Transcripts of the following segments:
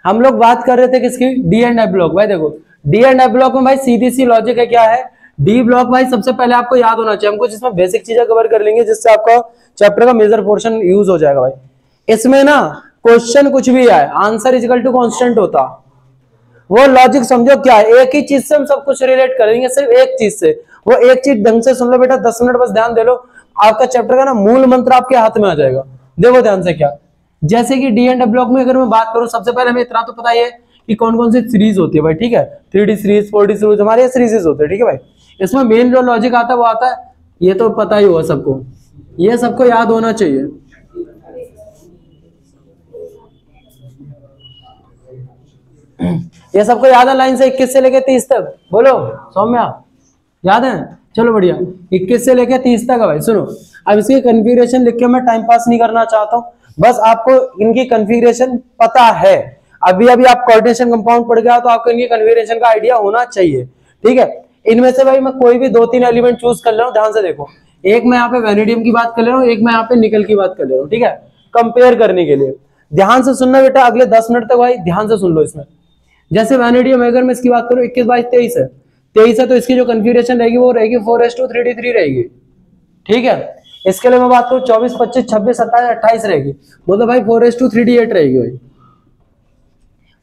हम लोग बात कर रहे थे किसकी, डी एंड एफ ब्लॉक। भाई देखो डी एंड एफ ब्लॉक में भाई सीधी सी लॉजिक है, क्या है डी ब्लॉक भाई सबसे पहले आपको याद होना चाहिए, हमको जिसमें बेसिक चीजें कवर कर लेंगे जिससे आपका चैप्टर का मेजर पोर्शन यूज हो जाएगा। भाई इसमें ना क्वेश्चन कुछ भी आए आंसर इक्वल टू कांस्टेंट होता, वो लॉजिक समझो क्या है, एक ही चीज से हम सब कुछ रिलेट करेंगे, सिर्फ एक चीज से। वो एक चीज ढंग से सुन लो बेटा, 10 मिनट बस ध्यान दे लो, आपका चैप्टर का ना मूल मंत्र आपके हाथ में आ जाएगा। देखो ध्यान से क्या, जैसे कि डी एंड एफ ब्लॉक में अगर मैं बात करूं, सबसे पहले हमें इतना तो पता ही है कि कौन कौन सी सीरीज होती है भाई, ठीक है 3D सीरीज 4D सीरीज हमारे यहाँ सीरीज होते हैं, ठीक है भाई। इसमें मेन जो लॉजिक आता है वो आता है, ये तो पता ही होगा सबको, ये सबको याद होना चाहिए। ये सबको याद है, लाइन से 21 से लेके 30 तक, बोलो सौम्या याद है, चलो बढ़िया। 21 से लेके 30 तक है भाई। सुनो अब इसकी कन्फिगरेशन लिख के मैं टाइम पास नहीं करना चाहता हूँ, बस आपको इनकी कन्फिगरेशन पता है। अभी अभी आप कोऑर्डिनेशन कंपाउंड पढ़ गया तो आपको इनकी कन्फिगरेशन का आइडिया होना चाहिए, ठीक है। इनमें से भाई मैं कोई भी 2-3 एलिमेंट चूज कर ले रहा हूँ, ध्यान से देखो, एक मैं यहाँ पे वेनेडियम की बात कर ले रहा हूँ, एक मैं यहाँ पे निकल की बात कर ले रहा हूँ, ठीक है, कंपेयर करने के लिए। ध्यान से सुनना बेटा, अगले 10 मिनट तक भाई ध्यान से सुन लो। इसमें जैसे वेनेडियम अगर मैं इसकी बात करूं 21 22 23 है, 23 है तो इसकी जो कन्फिगरेशन रहेगी वो रहेगी 4:3D3 रहेगी, ठीक है। इसके लिए मैं बात करूं 24 25 26 27 28 रहेगी, मतलब भाई 4:3D8 रहेगी भाई,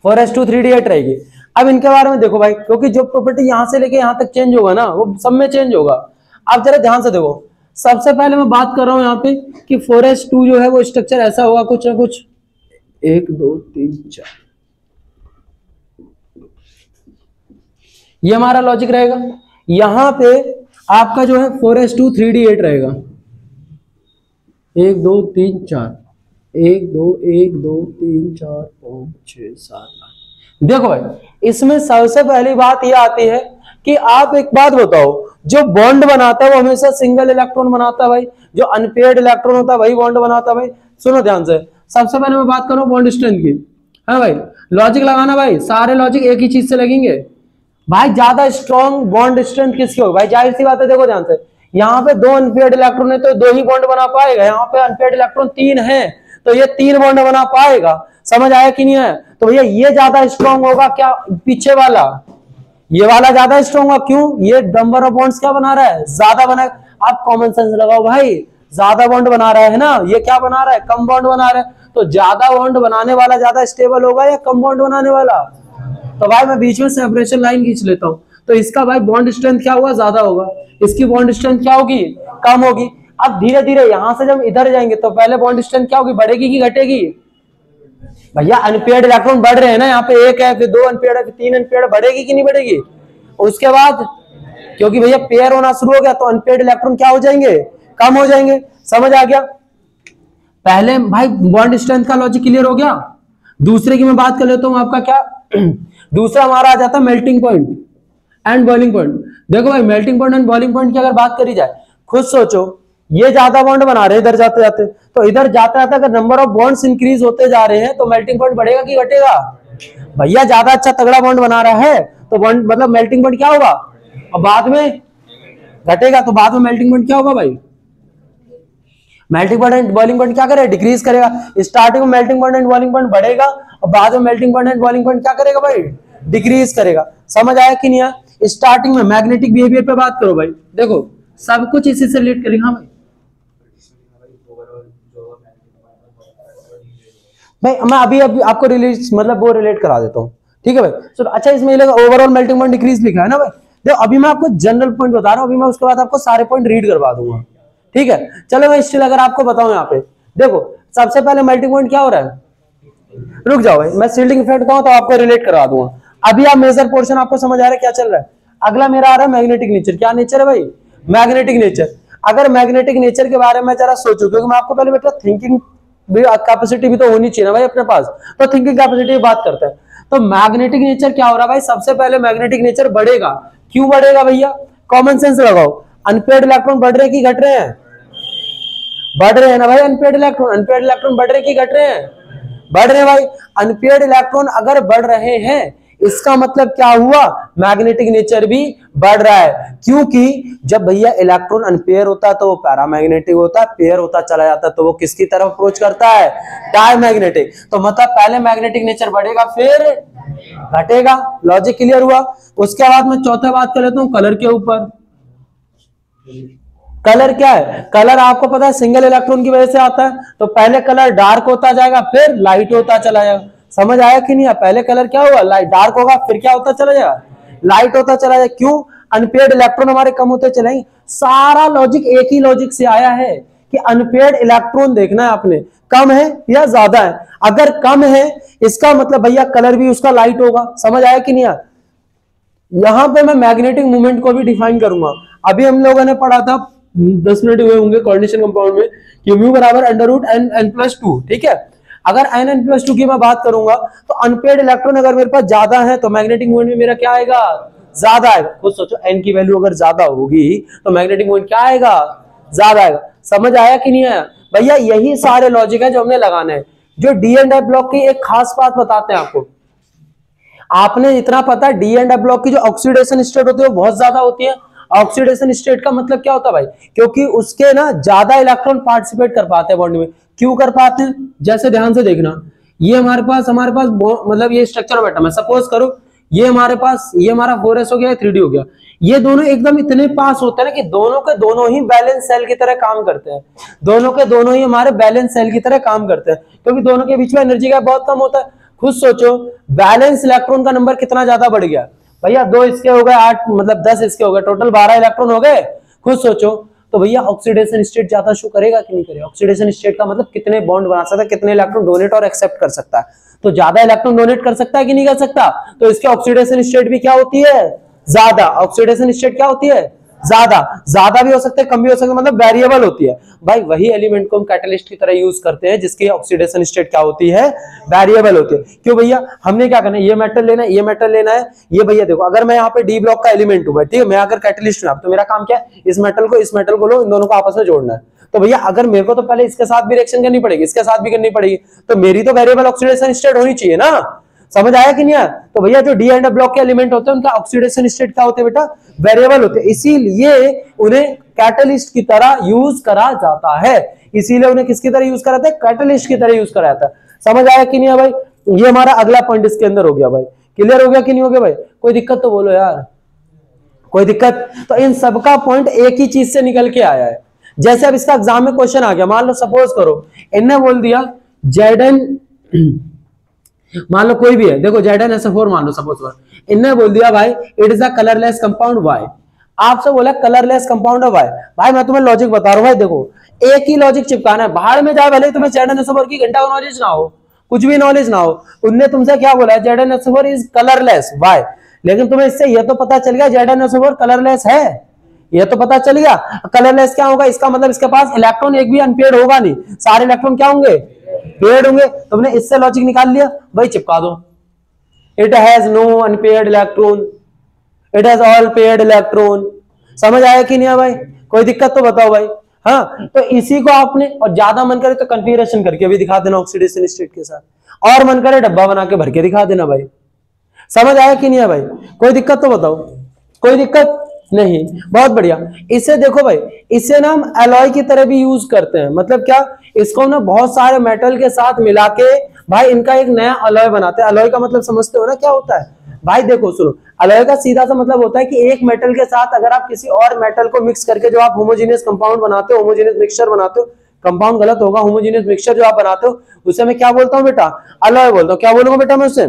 4:3D8 रहेगी। अब इनके बारे में देखो भाई, क्योंकि जो प्रॉपर्टी यहां से लेके यहां तक चेंज होगा ना वो सब में चेंज होगा। अब जरा ध्यान से देखो, सबसे पहले मैं बात कर रहा हूं यहाँ पे कि 4:2 जो है वो स्ट्रक्चर ऐसा होगा कुछ ना कुछ 1 2 3 4, ये हमारा लॉजिक रहेगा। यहां पे आपका जो है 4:3D8 रहेगा, 1 2 3 4, 1 2 1 2 3 4 5 6 7 8। देखो भाई इसमें सबसे पहली बात ये आती है कि आप एक बात बताओ, जो बॉन्ड बनाता है वो हमेशा सिंगल इलेक्ट्रॉन बनाता है भाई, जो अनपेयर्ड इलेक्ट्रॉन होता है वही बॉन्ड बनाता है भाई। सुनो ध्यान से, सबसे पहले मैं बात करूं बॉन्ड स्ट्रेंथ की, है भाई, लॉजिक लगाना भाई, सारे लॉजिक एक ही चीज से लगेंगे भाई। ज्यादा स्ट्रॉन्ग बॉन्ड स्ट्रेंथ किसकी होगी भाई, जाहिर सी बात है, देखो ध्यान से, यहाँ पे 2 अनपेयर्ड इलेक्ट्रॉन है तो 2 ही बॉन्ड बना पाएगा, यहाँ पे अनपेयर्ड इलेक्ट्रॉन 3 है तो ये 3 बॉन्ड बना पाएगा। समझ आया कि नहीं है? तो भैया ये ज्यादा स्ट्रॉन्ग होगा क्या, पीछे वाला, ये वाला ज्यादा स्ट्रॉन्ग होगा, क्यों, ये नंबर ऑफ बॉन्ड्स क्या बना रहा है, ज्यादा बना। आप कॉमन सेंस लगाओ भाई, ज्यादा बॉन्ड बना रहा है ना, ये क्या बना रहा है, कम बॉन्ड बना रहा है, तो ज्यादा बॉन्ड बनाने वाला ज्यादा स्टेबल होगा या कम बॉन्ड बनाने वाला। तो भाई मैं बीच में सेपरेशन लाइन खींच लेता हूं, तो इसका भाई बॉन्ड स्ट्रेंथ क्या होगा, ज्यादा होगा, इसकी बॉन्ड स्ट्रेंथ क्या होगी, कम होगी। अब धीरे धीरे यहां से जब इधर जाएंगे तो पहले बॉन्ड स्ट्रेंथ क्या होगी, बढ़ेगी कि घटेगी भैया, अनपेयर्ड इलेक्ट्रॉन बढ़ रहे हैं ना, यहाँ पे 1 है फिर 2 अनपेयर्ड है फिर 3 अनपेयर्ड, बढ़ेगी कि नहीं बढ़ेगी। उसके बाद क्योंकि भैया पेयर होना शुरू हो गया तो अनपेयर्ड इलेक्ट्रॉन क्या हो जाएंगे, कम हो जाएंगे। समझ आ गया? पहले भाई बॉन्ड स्ट्रेंथ का लॉजिक क्लियर हो गया। दूसरे की मैं बात कर लेता हूं, आपका क्या दूसरा हमारा आ जाता है melting point and boiling point. देखो भाई melting point and boiling point की अगर बात करी जाए, खुद सोचो, ये ज्यादा बॉन्ड बना रहे हैं इधर जाते जाते, तो इधर जाते जाते अगर नंबर ऑफ बॉन्ड्स इंक्रीज होते जा रहे हैं तो मेल्टिंग पॉइंट बढ़ेगा कि घटेगा भैया, ज्यादा अच्छा तगड़ा बॉन्ड बना रहा है तो बॉन्ड मतलब मेल्टिंग पॉइंट क्या होगा, और बाद में घटेगा तो बाद में मेल्टिंग पॉइंट क्या होगा भाई, melting point and boiling point क्या करेगा, डिक्रीज करेगा। स्टार्टिंग में melting point and boiling point बढ़ेगा और बाद में melting point and boiling point क्या करेगा भाई, डिक्रीज करेगा। समझ आया कि नहीं आया? स्टार्टिंग में मैग्नेटिक बिहेवियर पे बात करो भाई, देखो सब कुछ इसी से रिलेट करेंगे। हाँ भाई मैं अभी आपको रिलेट मतलब वो रिलेट करा देता हूँ, ठीक है भाई। चलो अच्छा, इसमें ओवरऑल मेल्टिंग पॉइंट डिक्रीज लिखा है ना भाई। देखो अभी मैं आपको जनरल पॉइंट बता रहा हूँ, अभी मैं उसके बाद आपको सारे पॉइंट रीड करवा दूंगा, ठीक है। चलो मैं स्टिल अगर आपको बताऊं, यहाँ पे देखो सबसे पहले मेल्टिंग पॉइंट क्या हो रहा है, रुक जाओ भाई मैं शील्डिंग इफेक्ट का तो आपको रिलेट करवा दूंगा। अभी आप मेजर पोर्शन आपको समझ आ रहा है क्या चल रहा है। अगला मेरा आ रहा है मैग्नेटिक नेचर। क्या नेचर है भाई, मैग्नेटिक नेचर। अगर मैग्नेटिक नेचर के बारे में जरा सोचो, क्योंकि मैं आपको पहले बेटा थिंकिंग कैपेसिटी भी तो होनी चाहिए ना भाई अपने पास, तो थिंकिंग कैपेसिटी की बात करते हैं। तो मैग्नेटिक नेचर क्या हो रहा है भाई, सबसे पहले मैग्नेटिक नेचर बढ़ेगा। क्यों बढ़ेगा भैया, कॉमन सेंस लगाओ, अनपेयर्ड इलेक्ट्रॉन बढ़ रहे हैं कि घट रहे हैं, बढ़ रहे हैं ना भाई। अनपेयर्ड इलेक्ट्रॉन बढ़ रहे हैं कि घट रहे हैं, बढ़ रहे हैं भाई। अनपेयर्ड इलेक्ट्रॉन अगर बढ़ रहे हैं इसका मतलब क्या हुआ, मैग्नेटिक नेचर भी बढ़ रहा है, क्योंकि जब भैया इलेक्ट्रॉन अनपेयर होता है तो वो पैरामैग्नेटिक होता है, पेयर होता चला जाता है तो वो किसकी तरफ अप्रोच करता है, डायमैग्नेटिक। तो मतलब पहले मैग्नेटिक नेचर बढ़ेगा फिर घटेगा। लॉजिक क्लियर हुआ। उसके बाद मैं चौथा बात कर लेता हूं कलर के ऊपर। कलर क्या है, कलर आपको पता है सिंगल इलेक्ट्रॉन की वजह से आता है, तो पहले कलर डार्क होता जाएगा फिर लाइट होता चला जाएगा। समझ आया कि नहीं? पहले कलर क्या हुआ, लाइट डार्क होगा, फिर क्या होता चला जाएगा, लाइट होता चला जाएगा। क्यों? अनपेयर्ड इलेक्ट्रॉन हमारे कम होते चलेंगे। सारा लॉजिक एक ही लॉजिक से आया है कि अनपेयर्ड इलेक्ट्रॉन देखना है आपने, कम है या ज्यादा है। अगर कम है इसका मतलब भैया कलर भी उसका लाइट होगा। समझ आया कि नहीं? यहां पे मैं मैग्नेटिक मूवमेंट को भी डिफाइन करूंगा। अभी हम लोगों ने पढ़ा था 10 मिनट हुए होंगे कोऑर्डिनेशन कंपाउंड में कि म्यू बराबर √n+2। ठीक है, अगर n+2 की मैं बात करूंगा तो अनपेयर्ड इलेक्ट्रॉन अगर मेरे पास ज्यादा है तो मैग्नेटिक मूवमेंट में मेरा क्या आएगा, ज्यादा आएगा। खुद सोचो n की वैल्यू अगर ज्यादा होगी तो मैग्नेटिक मूवमेंट क्या आएगा, ज्यादा आएगा। समझ आया कि नहीं आया? भैया यही सारे लॉजिक है जो हमने लगाने हैं। जो डी एंड एफ ब्लॉक की एक खास बात बताते हैं आपको, आपने इतना पता है डी एंड एफ ब्लॉक की जो ऑक्सीडेशन स्टेट होती है वो बहुत ज्यादा होती है। ऑक्सीडेशन स्टेट का मतलब क्या होता है भाई, क्योंकि उसके ना ज्यादा इलेक्ट्रॉन पार्टिसिपेट कर पाते हैं बॉन्ड में। क्यों कर पाते हैं, जैसे ध्यान से देखना, ये हमारे पास मतलब ये स्ट्रक्चर बैठा, मैं सपोज करूं ये हमारे पास, ये हमारा 4s हो गया, 3d हो गया, ये दोनों एकदम इतने पास होते हैं ना कि दोनों के दोनों ही बैलेंस सेल की तरह काम करते हैं। दोनों के दोनों ही हमारे बैलेंस सेल की तरह काम करते हैं, क्योंकि दोनों के बीच में एनर्जी का बहुत कम होता है। खुद सोचो बैलेंस इलेक्ट्रॉन का नंबर कितना ज्यादा बढ़ गया भैया, 2 इसके हो गए 8, मतलब 10 इसके हो गए, टोटल 12 इलेक्ट्रॉन हो गए। खुद सोचो तो भैया ऑक्सीडेशन स्टेट ज्यादा शो करेगा कि नहीं करेगा? ऑक्सीडेशन स्टेट का मतलब कितने बॉन्ड बना सकता है, कितने इलेक्ट्रॉन डोनेट और एक्सेप्ट कर सकता है। तो ज्यादा इलेक्ट्रॉन डोनेट कर सकता है कि नहीं कर सकता, तो इसके ऑक्सीडेशन स्टेट भी क्या होती है, ज्यादा। ऑक्सीडेशन स्टेट क्या होती है, ज्यादा। ज्यादा भी हो सकता है, कम भी हो सकता है, मतलब वेरिएबल होती है। भाई वही एलिमेंट को हम कैटलिस्ट की तरह यूज करते हैं जिसकी ऑक्सीडेशन स्टेट क्या होती है, वेरिएबल होती है। क्यों भैया, हमने क्या करना है, ये मेटल लेना है, ये मेटल लेना है। ये भैया देखो, अगर मैं यहाँ पे डी ब्लॉक का एलिमेंट हूँ, ठीक है, मैं अगर कैटलिस्ट हूं तो मेरा काम क्या है, इस मेटल को इस मेटल को लो, इन दोनों को आपस में जोड़ना है। तो भैया अगर मेरे को तो पहले इसके साथ भी रिएक्शन करनी पड़ेगी, इसके साथ भी करनी पड़ेगी, तो मेरी तो वेरिएबल ऑक्सीडेशन स्टेट होनी चाहिए ना। समझ आया कि नहीं आया? तो भैया जो डी एंड ब्लॉक के एलिमेंट होते हैं उनका ऑक्सीडेशन स्टेट क्या होते हैं बेटा, वेरिएबल होते हैं। इसीलिए उन्हें कैटलिस्ट की तरह यूज करा जाता है। इसीलिए उन्हें किसकी तरह यूज करा जाता है, कैटलिस्ट की तरह यूज करा जाता है। समझ आया कि नहीं है भाई? ये हमारा अगला पॉइंट इसके अंदर हो गया भाई। क्लियर हो गया कि नहीं हो गया भाई? कोई दिक्कत तो बोलो यार, कोई दिक्कत? तो इन सबका पॉइंट एक ही चीज से निकल के आया है। जैसे अब इसका एग्जाम में क्वेश्चन आ गया, मान लो सपोज करो इनने बोल दिया Zn, मान लो कोई भी है, देखो ZnSO4 मान लो सपोज कर, इनने बोल दिया भाई it is a colourless compound Y। आपसे बोला कलरलेस कंपाउंड है Y। भाई मैं तुम्हें लॉजिक बता रहा हूं भाई, देखो एक ही लॉजिक चिपकाना है, बाहर में जाए भले तुम्हें ZnSO4 की घंटा नॉलेज ना हो, कुछ भी नॉलेज ना हो, उनने तुमसे क्या बोला, ZnSO4 इज कलरलेस Y। लेकिन तुम्हें इससे यह तो पता चल गया ZnSO4 कलरलेस है, ये तो पता चल गया। कलरलेस क्या होगा, इसका मतलब इसके पास इलेक्ट्रॉन एक भी अनपेयर्ड होगा नहीं, सारे इलेक्ट्रॉन क्या होंगे, पेयर्ड होंगे। तुमने इससे लॉजिक निकाल लिया, भाई चिपका दो, it has no unpaired electron, it has all paired electron. समझ आया कि नहीं है भाई? कोई दिक्कत तो बताओ भाई। हाँ, तो इसी को आपने, और ज्यादा मन करे तो कन्फिगरेशन करके भी दिखा देना ऑक्सीडेशन स्टेट के साथ, और मन करे डब्बा बना के भर के दिखा देना भाई। समझ आया कि नहीं है भाई? कोई दिक्कत तो बताओ, कोई दिक्कत नहीं? बहुत बढ़िया। इसे देखो भाई, इसे ना हम एलॉय की तरह भी यूज करते हैं। मतलब क्या, इसको ना बहुत सारे मेटल के साथ मिला के भाई इनका एक नया अलॉय बनाते हैं। अलॉय का मतलब समझते हो ना क्या होता है भाई? देखो सुनो, अलॉय का सीधा सा मतलब होता है कि एक मेटल के साथ अगर आप किसी और मेटल को मिक्स करके जो आप होमोजेनियस कंपाउंड बनाते हो, होमोजेनियस मिक्सचर बनाते हो, कंपाउंड गलत होगा, होमोजेनियस मिक्सचर जो आप बनाते हो उसे मैं क्या बोलता हूँ बेटा, अलॉय बोलता हूँ। क्या बोलूंगा बेटा मैं उसे,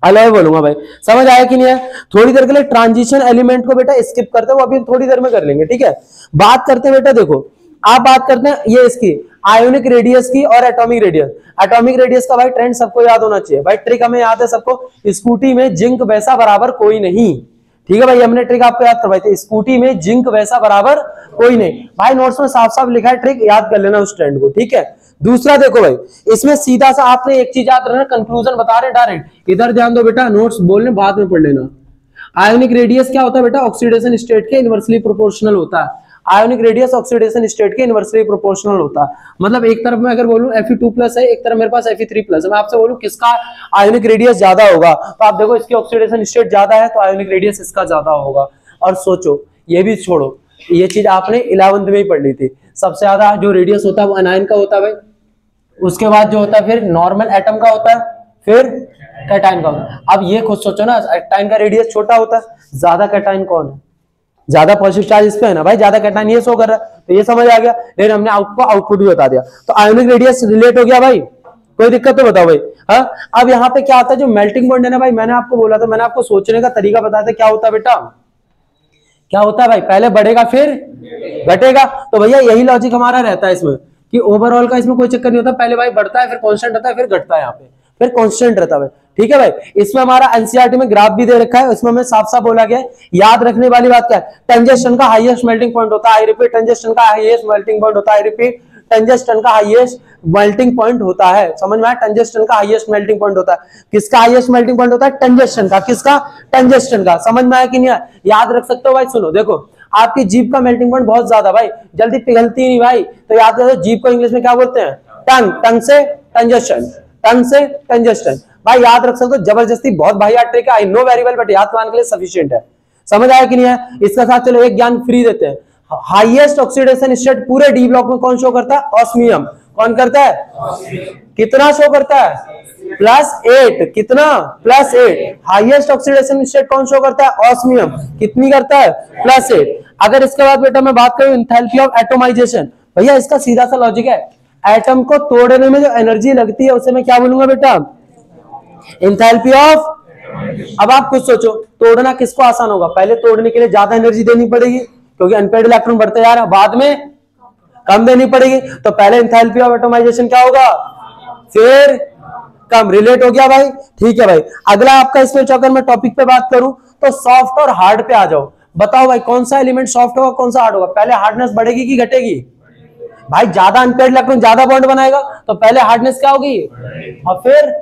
अलॉय बोलूंगा भाई। समझ आया कि नहीं है? थोड़ी देर के लिए ट्रांजिशन एलिमेंट को बेटा स्किप करते हैं, वो अभी थोड़ी देर में कर लेंगे, ठीक है। बात करते हैं बेटा, देखो आप बात करते हैं ये इसकी आयोनिक रेडियस की और एटॉमिक रेडियस। एटॉमिक रेडियस का भाई ट्रेंड सबको याद होना चाहिए भाई, ट्रिक हमें याद है सबको, स्कूटी में जिंक वैसा बराबर कोई नहीं, ठीक है भाई, हमने ट्रिक आपको याद करवाई थी, स्कूटी में जिंक वैसा बराबर कोई नहीं। भाई नोट्स में साफ साफ लिखा है, ट्रिक याद कर लेना उस ट्रेंड को, ठीक है। दूसरा देखो भाई, इसमें सीधा सा आपने एक चीज याद रखना, कंक्लूजन बता रहे डायरेक्ट, इधर ध्यान दो बेटा, नोट्स बोलने बाद में पढ़ लेना। आयोनिक रेडियस क्या होता है बेटा, ऑक्सीडेशन स्टेट के इनवर्सली प्रोपोर्शनल होता है। आयोनिक रेडियस ऑक्सीडेशन स्टेट के इनवर्सली प्रोपोर्शनल होता है। मतलब एक तरफ मैं अगर बोलूं Fe2+ है, एक तरफ मेरे पास Fe3+ है, मैं आपसे बोलूं किसका आयोनिक रेडियस ज्यादा होगा, तो आप देखो इसकी ऑक्सीडेशन स्टेट ज्यादा है तो आयोनिक रेडियस इसका ज्यादा होगा। और सोचो, ये भी छोड़ो, ये चीज आपने 11th में ही पढ़ ली थी, सबसे ज्यादा जो रेडियस होता है वो अनायन का होता है भाई, उसके बाद जो होता है फिर नॉर्मल एटम का होता है, फिर कैटायन का होता है। अब ये खुद सोचो ना, कैटायन का रेडियस छोटा होता है, ज्यादा कैटायन कौन है, ज्यादा पॉजिटिव चार्ज इस पे है ना भाई, ज्यादा कैटायन ये शो कर रहा है, तो ये समझ आ गया। लेकिन हमने आपको आउटपुट भी बता दिया, तो आयोनिक रेडियस रिलेट हो गया भाई, कोई दिक्कत तो बताओ भाई। हाँ, अब यहाँ पे क्या आता है, जो मेल्टिंग पॉइंट है ना भाई, मैंने आपको बोला था, मैंने आपको सोचने का तरीका बताया था, क्या होता है बेटा, क्या होता है भाई, पहले बढ़ेगा फिर घटेगा। तो भैया यही लॉजिक हमारा रहता है इसमें, कि ओवरऑल का इसमें कोई चक्कर नहीं होता, पहले भाई बढ़ता है फिर कांस्टेंट रहता है फिर घटता है, यहाँ पे फिर कांस्टेंट रहता है भाई। ठीक है भाई, इसमें हमारा एनसीईआरटी में ग्राफ भी दे रखा है, इसमें हमें साफ साफ बोला गया है, याद रखने वाली बात क्या है, टंजस्टन का हाईएस्ट मेल्टिंग पॉइंट होता है, आई रिपीट टंजस्टन का हाईएस्ट मेल्टिंग पॉइंट होता है, आई रिपीट टंजस्टन का हाईएस्ट मेल्टिंग पॉइंट होता है। समझ में आया, टंजस्टन का हाईएस्ट मेल्टिंग पॉइंट होता है, किसका हाईएस्ट मेल्टिंग पॉइंट होता है, टंजस्टन का, किसका, टंजस्टन का। समझ में आया कि नहीं आया, याद रख सकते हो भाई। सुनो देखो, आपकी जीभ का मेल्टिंग पॉइंट बहुत ज्यादा भाई, जल्दी पिघलती नहीं भाई, तो याद रखो जीभ को इंग्लिश में क्या बोलते हैं, टंग, टंग से टंजस्टन, टंग से टंजस्टन भाई, याद रख सकते हो। जबरदस्ती बहुत भाई ट्रिक है, I know very well, but याद करने के लिए सफिशिएंट है। समझ आया कि नहीं है, इसका साथ चलो एक ज्ञान फ्री देते हैं। हाईएस्ट ऑक्सीडेशन स्टेट पूरे डी ब्लॉक में कौन शो करता है, ऑस्मियम। कौन करता है, कितना शो करता है, +8, कितना, +8। हाईएस्ट ऑक्सीडेशन स्टेट कौन शो करता है, ऑस्मियम, कितनी करता है, +8। अगर इसके बाद बेटा मैं बात करूं एंथैल्पी ऑफ एटोमाइजेशन, भैया इसका सीधा सा लॉजिक है, एटम को तोड़ने में जो एनर्जी लगती है उसे मैं क्या बोलूंगा बेटा, एंथैल्पी ऑफ। अब आप कुछ सोचो, तोड़ना किसको आसान होगा, पहले तोड़ने के लिए ज्यादा एनर्जी देनी पड़ेगी क्योंकि अनपेयर्ड इलेक्ट्रॉन बढ़ते जा रहा है, बाद में कम देनी पड़ेगी, तो पहले एंथैल्पी ऑफ एटोमाइजेशन क्या होगा, फिर कम। रिलेट हो गया भाई, ठीक है भाई। अगला आपका इसमें अगर मैं टॉपिक पे बात करूं तो सॉफ्ट और हार्ड पे आ जाओ। बताओ भाई कौन सा एलिमेंट सॉफ्ट होगा, कौन सा हार्ड होगा, पहले हार्डनेस बढ़ेगी कि घटेगी, भाई ज्यादा अनपेयर्ड इलेक्ट्रॉन ज्यादा बॉन्ड बनाएगा तो पहले हार्डनेस क्या होगी, और फिर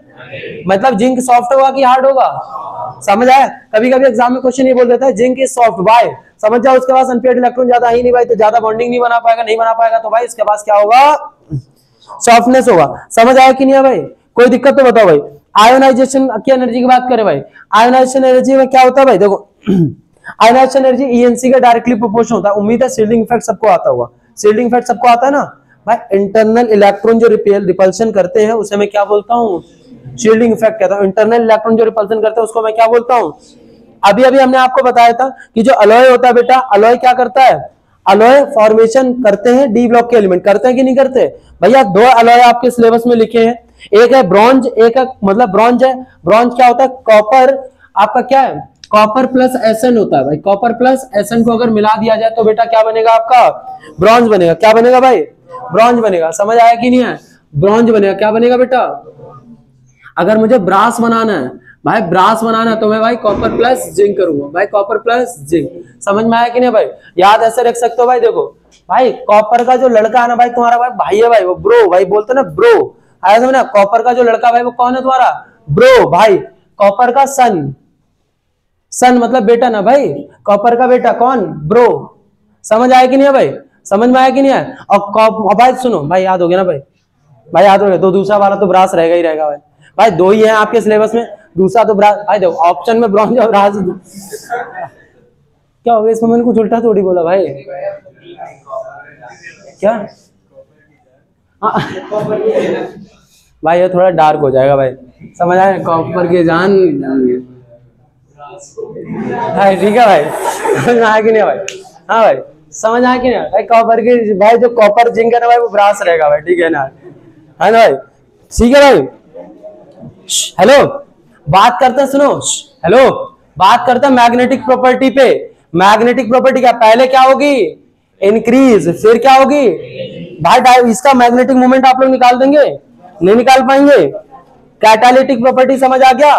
मतलब जिंक सॉफ्ट होगा कि हार्ड होगा। समझ आया, कभी कभी एग्जाम में क्वेश्चन ये बोल देता है जिंक इज सॉफ्ट, बाय समझ जाओ उसके पास अनपेयर्ड इलेक्ट्रॉन ज्यादा ही नहीं भाई, तो ज्यादा बॉन्डिंग नहीं बना पाएगा, नहीं बना पाएगा तो भाई इसके पास क्या होगा, सॉफ्टनेस होगा। समझ आया कि नहीं है भाई, कोई दिक्कत तो बताओ भाई। आयोनाइजेशन की एनर्जी की बात करें भाई, आयोनाइजेशन एनर्जी में क्या होता है भाई, देखो आयोनाइजेशन एनर्जी ईएनसी का डायरेक्टली प्रोपोर्शनल होता है। उम्मीद है शील्डिंग इफेक्ट सबको आता होगा, शील्डिंग इफेक्ट सबको आता है ना भाई। इंटरनल इलेक्ट्रॉन जो रिपल्शन करते हैं उसे मैं क्या बोलता हूँ, शील्डिंग इफेक्ट कहता हूँ। इंटरनल इलेक्ट्रॉन जो रिपल्शन करते हैं उसको मैं क्या बोलता हूँ। अभी अभी हमने आपको बताया था कि जो अलॉय होता है बेटा, अलॉय क्या करता है, अलॉय फॉर्मेशन करते हैं डी ब्लॉक के एलिमेंट, करते हैं कि नहीं करते भैया। दो अलॉय आपके सिलेबस में लिखे हैं, एक है ब्रॉन्ज, एक है मतलब ब्रॉन्ज है। ब्रॉन्ज क्या होता है, कॉपर आपका क्या है, कॉपर प्लस एसएन होता है भाई। कॉपर प्लस एसएन को अगर मिला दिया जाए तो बेटा क्या बनेगा आपका, ब्रॉन्ज बनेगा। क्या बनेगा भाई, ब्रॉन्ज बनेगा। समझ आया कि नहीं है, ब्रॉन्ज बनेगा। क्या बनेगा बेटा, अगर मुझे ब्रास बनाना है भाई, ब्रास बनाना है तो मैं भाई कॉपर प्लस जिंक करूंगा भाई, कॉपर प्लस जिंक। समझ में आया कि नहीं भाई, याद ऐसे रख सकते हो भाई। देखो भाई कॉपर का जो लड़का है ना भाई, तुम्हारा भाई है भाई, वो ब्रो भाई बोलते ना, ब्रो आया समझ ना। कॉपर का जो लड़का भाई वो कौन है तुम्हारा, ब्रो भाई। कॉपर का सन, सन मतलब बेटा ना भाई, कॉपर का बेटा कौन, ब्रो। समझ आया कि नहीं है भाई, समझ में आया कि नहीं है। और भाई सुनो भाई, याद हो गया ना भाई, भाई याद हो गया। तो दूसरा वाला तो ब्रास रहेगा ही रहेगा भाई, भाई दो ही है आपके सिलेबस में, दूसरा तो ब्रास। भाई देखो ऑप्शन में ब्रॉन्ज और ब्रास क्या हो गया इसमें, मैंने कुछ उल्टा थोड़ी बोला भाई, क्या भाई ये थोड़ा डार्क हो जाएगा भाई, समझ आया, कॉपर की जान भाई, ठीक है भाई, समझ आया कि नहीं भाई। हाँ भाई समझ आया कि नहीं भाई, कॉपर की भाई जो कॉपर जिंक है ना भाई वो ब्रास रहेगा भाई, ठीक है ना, है ना भाई, ठीक है भाई। हेलो बात करते हैं, सुनो, हेलो बात करते हैं मैग्नेटिक प्रॉपर्टी पे। मैग्नेटिक प्रॉपर्टी क्या, पहले क्या होगी, इंक्रीज, फिर क्या होगी भाई, इसका मैग्नेटिक मोमेंट आप लोग निकाल देंगे, नहीं निकाल पाएंगे। कैटालिटिक प्रॉपर्टी समझ आ गया,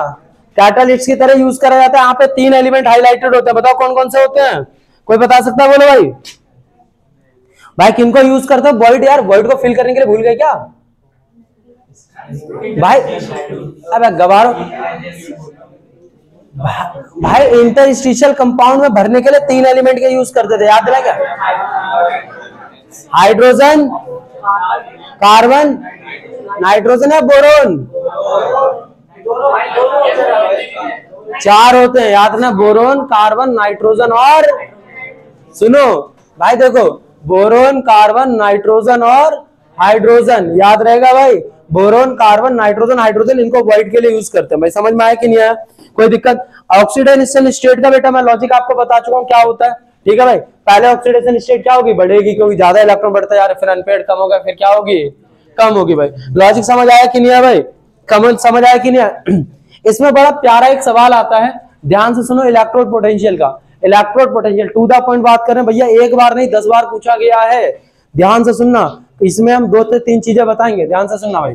कैटालिस्ट की तरह यूज करा जाता है। यहाँ पे 3 एलिमेंट हाईलाइटेड होते हैं, बताओ कौन कौन से होते हैं, कोई बता सकता है, बोलो भाई। भाई किनको यूज करते हो, वॉइड, यार वॉइड को फिल करने के लिए भूल गए क्या भाई, अब गवारो भाई इंटरस्टिशियल कंपाउंड में भरने के लिए 3 एलिमेंट के यूज करते थे, याद दिला क्या? हाइड्रोजन, कार्बन, नाइट्रोजन या बोरोन? 4 होते हैं, याद ना, बोरोन, कार्बन, नाइट्रोजन और, सुनो भाई देखो, बोरोन, कार्बन, नाइट्रोजन और हाइड्रोजन, याद रहेगा भाई। बोरोन, कार्बन, नाइट्रोजन, हाइड्रोजन, इनको वॉइड के लिए यूज करते हैं भाई। समझ में आया कि नहीं आया? कोई दिक्कत? ऑक्सीडेशन स्टेट का बेटा मैं लॉजिक आपको बता चुका हूं क्या होता है, ठीक है भाई। पहले ऑक्सीडेशन स्टेट क्या होगी? बढ़ेगी, क्योंकि ज्यादा इलेक्ट्रॉन बढ़ता जा रहा है, फिर अनपेयर्ड कम होगा, फिर क्या होगी? कम होगी भाई। लॉजिक समझ आया कि नहीं आया भाई? समझ आया कि नहीं आया? इसमें बड़ा प्यारा एक सवाल आता है, ध्यान से सुनो, इलेक्ट्रोड पोटेंशियल का। Electrode potential to the point बात करें भैया, एक बार नहीं 10 बार पूछा गया है, ध्यान से सुनना। इसमें हम 2 से 3 चीजें बताएंगे, ध्यान से सुनना भाई।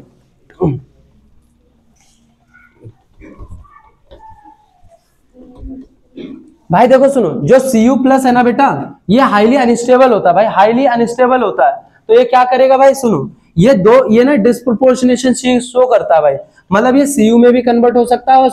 भाई देखो सुनो, जो Cu+ है ना बेटा, ये हाईली अनस्टेबल होता है भाई, हाईली अनस्टेबल होता है। तो ये क्या करेगा भाई, सुनो, ये ना डिस्प्रोपोर्शनेशन शो करता है भाई। मतलब ये Cu में भी कन्वर्ट हो सकता है और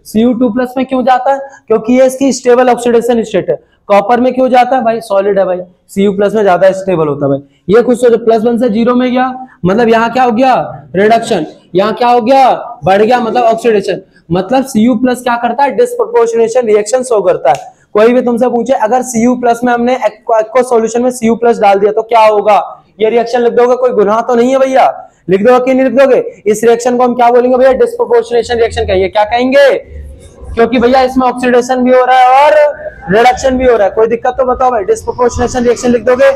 Cu2+ में क्यों जाता है? क्योंकि ये इसकी स्टेबल ऑक्सीडेशन स्टेट है। कॉपर में क्यों जाता है भाई? सॉलिड है भाई, Cu+ में ज्यादा स्टेबल होता है भाई। ये कुछ सोचो, +1 से 0 में गया, मतलब यहाँ क्या हो गया? रिडक्शन। यहाँ क्या हो गया? बढ़ गया, मतलब ऑक्सीडेशन। मतलब Cu+ क्या करता है? डिस्प्रोपोर्शनेशन रिएक्शन शो करता है। कोई भी तुमसे पूछे, अगर Cu+ में हमने एक्वा सॉल्यूशन में Cu+ डाल दिया तो क्या होगा? ये रिएक्शन लिख दोगे, कोई गुनाह तो नहीं है भैया? लिख दोगे कि नहीं लिख दोगे? इस रिएक्शन को हम क्या बोलेंगे भैया? डिस्प्रोपोर्शनेशन रिएक्शन कहेंगे। क्या कहेंगे? क्योंकि भैया इसमें ऑक्सीडेशन भी हो रहा है और रिडक्शन भी हो रहा है। कोई दिक्कत तो बताओ भाई, डिस्प्रोपोर्शनेशन रिएक्शन लिख दोगे?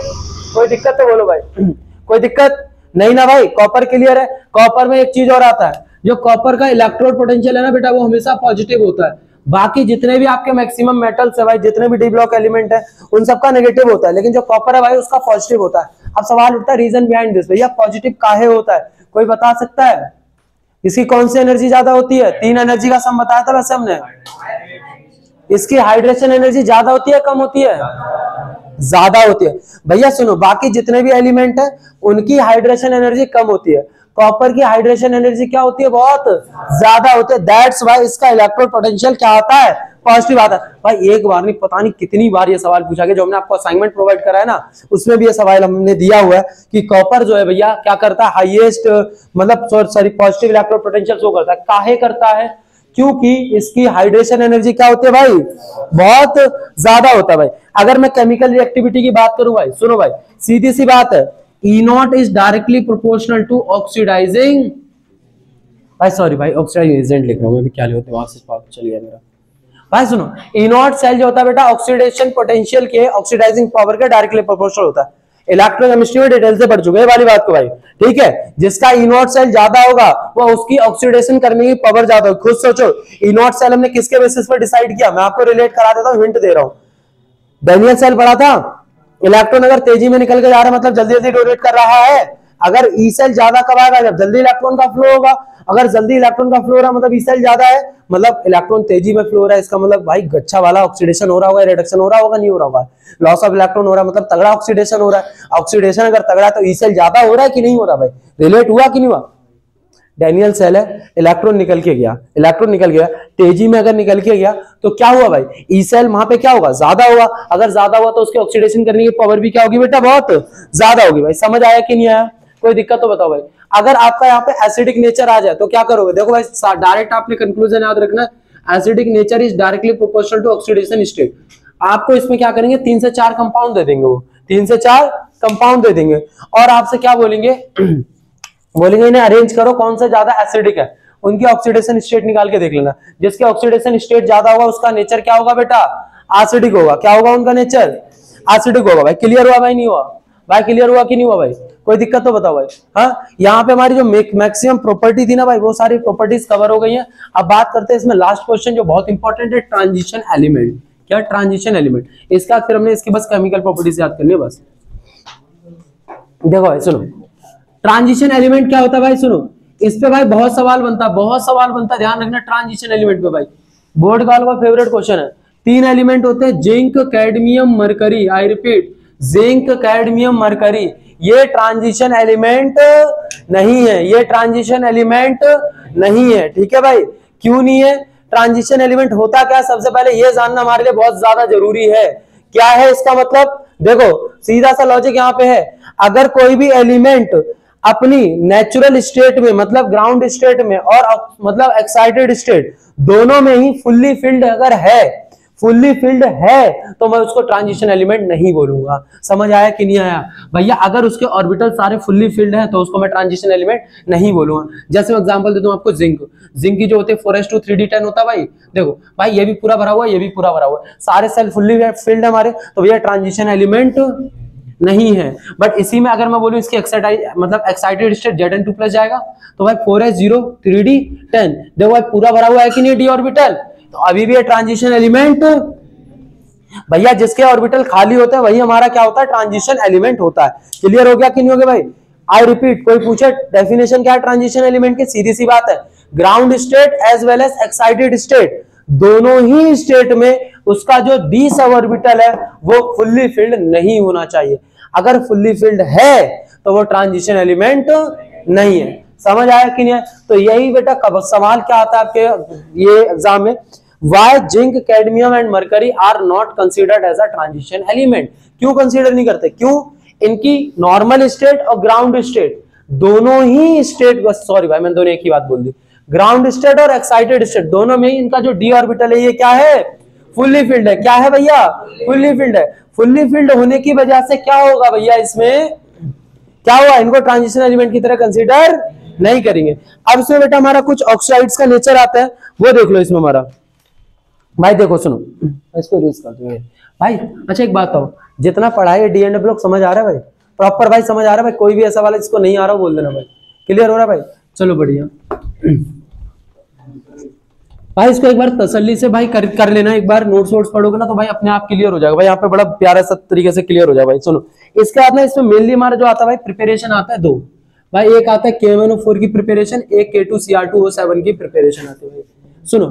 कोई दिक्कत तो बोलो भाई। कोई दिक्कत नहीं ना भाई? कॉपर क्लियर है। कॉपर में एक चीज और आता है, जो कॉपर का इलेक्ट्रोड पोटेंशियल है ना बेटा, वो हमेशा पॉजिटिव होता है। बाकी जितने भी आपके मैक्सिमम मेटल्स है भाई, जितने भी डी ब्लॉक एलिमेंट है, उन सबका नेगेटिव होता है, लेकिन जो कॉपर है भाई उसका पॉजिटिव होता है। अब सवाल उठता है रीजन बिहाइंड दिस, भैया पॉजिटिव काहे होता है? कोई बता सकता है? इसकी कौन सी एनर्जी ज्यादा होती है? 3 एनर्जी का सम बताया था वैसे हमने। इसकी हाइड्रेशन एनर्जी ज्यादा होती है कम होती है? ज्यादा होती है भैया। सुनो, बाकी जितने भी एलिमेंट है उनकी हाइड्रेशन एनर्जी कम होती है, कॉपर की हाइड्रेशन एनर्जी क्या होती है? बहुत ज्यादा होती है। दैट्स व्हाई इसका इलेक्ट्रोड पोटेंशियल क्या आता है? पॉजिटिव आता है भाई। एक बार नहीं, पता नहीं कितनी बार ये सवाल पूछा गया, जो हमने आपको असाइनमेंट प्रोवाइड करा है ना, उसमें भी ये सवाल हमने दिया हुआ है कि कॉपर जो है भैया क्या करता है? हाईएस्ट, मतलब sorry, positive electrode potential show करता है। काहे करता है? क्योंकि इसकी हाइड्रेशन एनर्जी क्या होती है भाई? बहुत ज्यादा होता है भाई। अगर मैं केमिकल रिएक्टिविटी की बात करूं भाई, सुनो भाई, सीधी सी बात है, E0 is directly proportional to oxidizing, भाई सॉरी भाई, ऑक्सीडाइजिंग एजेंट लिख रहा हूं मैं भी, क्या होते हैं वहां से बात चली गया मेरा भाई। सुनो, E0 सेल जो होता है बेटा, ऑक्सीडेशन पोटेंशियल के ऑक्सीडाइजिंग पावर के डायरेक्टली प्रोपोर्शनल होता है। इलेक्ट्रोकेमिस्ट्री में डिटेल से पढ़ चुके हैं वाली बात को भाई, ठीक है। जिसका E0 सेल ज्यादा होगा वो उसकी ऑक्सीडेशन करने की पावर ज्यादा होगी। खुद सोचो, E0 सेल हमने किसके बेसिस पर डिसाइड किया? मैं आपको रिलेट करा देता हूं, हिंट दे रहा हूं। डैनियल सेल पढ़ा था, इलेक्ट्रॉन अगर तेजी में निकल के जा रहा है मतलब जल्दी जल्दी डोनेट कर रहा है। अगर ई सेल ज्यादा कब आएगा? जब जल्दी इलेक्ट्रॉन का फ्लो होगा। अगर जल्दी इलेक्ट्रॉन का फ्लो हो रहा है मतलब ई सेल ज्यादा है, मतलब इलेक्ट्रॉन तेजी में फ्लो हो रहा है, इसका मतलब भाई गच्छा वाला ऑक्सीडेशन हो रहा होगा, रिडक्शन हो रहा होगा, नहीं हो रहा होगा? लॉस ऑफ इलेक्ट्रॉन हो रहा है मतलब तगड़ा ऑक्सीडेशन हो रहा है। ऑक्सीडेशन अगर तगड़ा है तो ई सेल ज्यादा हो रहा है कि नहीं हो रहा भाई? रिलेट हुआ कि नहीं हुआ? डैनियल सेल है, इलेक्ट्रॉन निकल के गया, इलेक्ट्रॉन निकल गया, तेजी में अगर निकल के गया तो क्या हुआ भाई? ई सेल वहां पे क्या होगा? ज्यादा होगा। अगर ज्यादा हुआ तो उसके ऑक्सीडेशन करने की पावर भी क्या होगी बेटा? बहुत ज्यादा होगी भाई। समझ आया कि नहीं आया? कोई दिक्कत तो बताओ भाई। अगर आपका यहाँ पे एसिडिक नेचर आ जाए तो क्या करोगे? देखो भाई, डायरेक्ट आपने कंक्लूजन याद रखना, acidic nature is directly proportional to oxidation state. आपको इसमें क्या करेंगे? 3 से 4 कंपाउंड दे देंगे, वो 3 से 4 कंपाउंड दे देंगे और आपसे क्या बोलेंगे? बोलेंगे इन्हें अरेंज करो, कौन सा ज्यादा एसिडिक है, उनकी ऑक्सीडेशन स्टेट निकाल के देख लेना। जिसके ऑक्सीडेशन स्टेट ज्यादा होगा उसका नेचर क्या होगा बेटा? एसिडिक होगा। क्या होगा उनका नेचर? एसिडिक होगा भाई। क्लियर हुआ भाई? नहीं हुआ भाई? क्लियर हुआ कि नहीं हुआ भाई? कोई दिक्कत तो बताओ भाई। हाँ, यहाँ पे हमारी जो मैक्सिमम प्रॉपर्टी थी ना भाई, वो सारी प्रॉपर्टीज कवर हो गई हैं। अब बात करते हैं इसमें लास्ट क्वेश्चन जो बहुत इंपॉर्टेंट है, ट्रांजिशन एलिमेंट। क्या ट्रांजिशन एलिमेंट? इसका फिर हमने इसकी बस केमिकल प्रॉपर्टीज याद करनी है बस। देखो भाई सुनो, ट्रांजिशन एलिमेंट क्या होता है भाई? सुनो, इस पे भाई बहुत सवाल बनता है, बहुत सवाल बनता है, ध्यान रखना ट्रांजिशन एलिमेंट पे भाई। बोर्ड वालों का फेवरेट क्वेश्चन है। 3 एलिमेंट होते हैं, zinc, cadmium, mercury. I repeat, zinc, cadmium, mercury. ये ट्रांजिशन एलिमेंट नहीं है, ये ट्रांजिशन एलिमेंट नहीं है, ठीक है भाई। क्यों नहीं है? ट्रांजिशन एलिमेंट होता क्या, सबसे पहले ये जानना हमारे लिए बहुत ज्यादा जरूरी है। क्या है इसका मतलब, देखो सीधा सा लॉजिक यहाँ पे है, अगर कोई भी एलिमेंट अपनी नेचुरल स्टेट में मतलब ग्राउंड स्टेट में और मतलब एक्साइटेड स्टेट दोनों में ही फुल्ली फिल्ड अगर है, फुल्ली फिल्ड है तो मैं उसको ट्रांजिशन एलिमेंट नहीं बोलूंगा। समझ आया कि नहीं आया भैया? अगर उसके ऑर्बिटल सारे फुल्ली फिल्ड है तो उसको मैं ट्रांजिशन एलिमेंट नहीं बोलूंगा। जैसे मैं एग्जांपल देता हूं आपको, जिंक की जो होते हैं 4s2 3d10 होता है भाई। देखो भाई ये भी पूरा भरा हुआ है, ये भी पूरा भरा हुआ है, सारे सेल फुल्ली फिल्ड हमारे, तो भैया ट्रांजिशन एलिमेंट नहीं है। बट इसी में अगर मैं बोलूं इसकी एक्साइटेड स्टेट Zn2 प्लस जाएगा तो भाई 4s0 3d10, देखो भाई पूरा भरा हुआ है कि नहीं डी ऑर्बिटल, तो अभी भी ट्रांजिशन एलिमेंट भैया, जिसके ऑर्बिटल खाली होते हैं वही हमारा क्या होता है, ट्रांजिशन एलिमेंट होता है। क्लियर हो गया कि नहीं हो गया भाई? आई रिपीट, कोई पूछे डेफिनेशन क्या है ट्रांजिशन एलिमेंट की, सीधी सी बात है, ground state as well as excited state दोनों ही स्टेट में उसका जो डी सब ऑर्बिटल है वो फुल्ली फिल्ड नहीं होना चाहिए। अगर फुल्ली फिल्ड है तो वो ट्रांजिशन एलिमेंट नहीं है। समझ आया कि नहीं है? तो यही बेटा कब सवाल क्या आता है आपके ये एग्जाम में, why zinc cadmium and mercury are not considered as a transition element. क्यों कंसिडर नहीं करते? क्यों? इनकी नॉर्मल स्टेट और ग्राउंड स्टेट दोनों ही स्टेट, सॉरी भाई मैंने दोनों एक ही बात बोल दी, ग्राउंड स्टेट और एक्साइटेड स्टेट दोनों में ही इनका जो डी ऑर्बिटल है ये क्या है, फुल्ली फिल्ड है। क्या है भैया? फुल्ली फिल्ड है। फुल्ली फिल्ड होने की वजह से क्या होगा भैया, इसमें क्या हुआ, इनको ट्रांजिशन एलिमेंट की तरह कंसीडर नहीं करेंगे। अब इसमें बेटा हमारा कुछ ऑक्साइड्स का नेचर आता है, वो देख लो इसमें हमारा। भाई देखो सुनो, इसको रीज कर दूंगे भाई। अच्छा एक बात बताओ, जितना पढ़ाई है डी एंड ब्लॉक समझ आ रहा है भाई? प्रॉपर भाई समझ आ रहा है भाई? कोई भी ऐसा वाला जिसको नहीं आ रहा बोल देना भाई। क्लियर हो रहा है भाई? चलो बढ़िया भाई, इसको एक बार तसल्ली से भाई कर लेना, एक बार नोट्स वोट्स पढ़ोगे ना तो भाई अपने आप क्लियर हो जाएगा भाई। यहाँ पे बड़ा प्यारा सा तरीके से क्लियर हो जाएगा भाई। सुनो, इसके बाद ना इसमें मेनली हमारा जो आता है भाई प्रिपरेशन आता है दो भाई, एक आता है KMnO4 की प्रिपरेशन, एक K2Cr2O7 की प्रिपरेशन आती है भाई। सुनो,